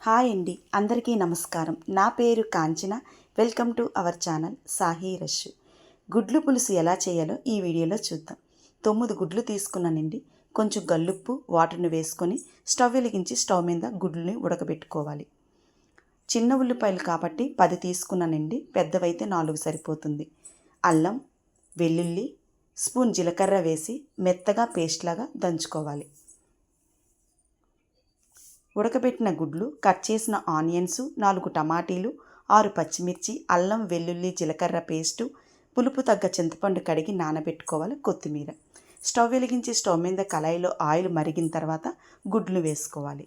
Hi అండి, అందరికీ నమస్కారం. నా పేరు Kanchana. Welcome to our channel సాహి రష్. గుడ్లు పులుసు ఎలా చేయాలో ఈ వీడియోలో చూద్దాం. 9 గుడ్లు తీసుకున్నానండి. కొంచెం గల్లుప్పు వాటర్ని వేసుకొని స్టవ్ వెలిగించి స్టవ్ మీద గుడ్లని ఉడకబెట్టుకోవాలి. చిన్న ఉల్లిపాయలు కాబట్టి 10 తీసుకున్నానండి. పెద్దవైతే 4 సరిపోతుంది. అల్లం, వెల్లుల్లి, స్పూన్ జీలకర్ర వేసి మెత్తగా పేస్ట్ లాగా దంచుకోవాలి. ఉడకబెట్టిన గుడ్లు, కట్ చేసిన ఆనియన్స్, 4 టమాటీలు, 6 పచ్చిమిర్చి, అల్లం వెల్లుల్లి జీలకర్ర పేస్టు, పులుపు తగ్గ చింతపండు కడిగి నానబెట్టుకోవాలి. కొత్తిమీర. స్టవ్ వెలిగించి స్టవ్ మీద కళాయిలో ఆయిల్ మరిగిన తర్వాత గుడ్లు వేసుకోవాలి.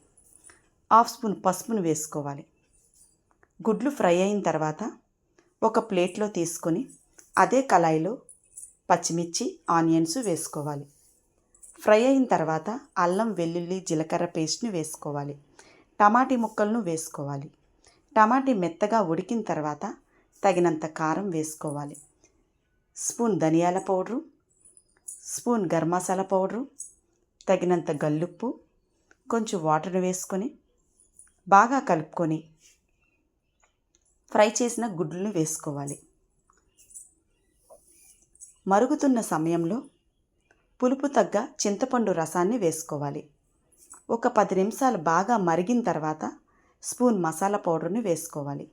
1/2 స్పూన్ పసుపును వేసుకోవాలి. గుడ్లు ఫ్రై అయిన తర్వాత ఒక ప్లేట్లో తీసుకొని అదే కళాయిలో పచ్చిమిర్చి, ఆనియన్స్ వేసుకోవాలి. ఫ్రై అయిన తర్వాత అల్లం వెల్లుల్లి జీలకర్ర పేస్ట్ని వేసుకోవాలి. టమాటీ ముక్కలను వేసుకోవాలి. టమాటీ మెత్తగా ఉడికిన తర్వాత తగినంత కారం వేసుకోవాలి. స్పూన్ ధనియాల powder, spoon garam masala powder, తగినంత గల్లుప్పు, కొంచెం వాటర్ వేసుకొని బాగా కలుపుకొని ఫ్రై చేసిన గుడ్లను వేసుకోవాలి. మరుగుతున్న సమయంలో పులుపు తగ్గ చింతపండు రసాన్ని వేసుకోవాలి. ఒక 10 నిమిషాలు బాగా మరిగిన తర్వాత స్పూన్ మసాలా పౌడర్ని వేసుకోవాలి.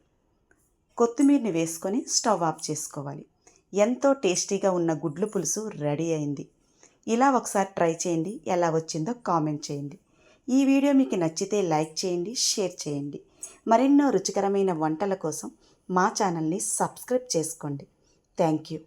కొత్తిమీరని వేసుకొని స్టవ్ ఆఫ్ చేసుకోవాలి. ఎంతో టేస్టీగా ఉన్న గుడ్లు పులుసు రెడీ అయింది. ఇలా ఒకసారి ట్రై చేయండి. ఎలా వచ్చిందో కామెంట్ చేయండి. ఈ వీడియో మీకు నచ్చితే లైక్ చేయండి, షేర్ చేయండి. మరెన్నో రుచికరమైన వంటల కోసం మా ఛానల్ని సబ్స్క్రైబ్ చేసుకోండి. Thank you.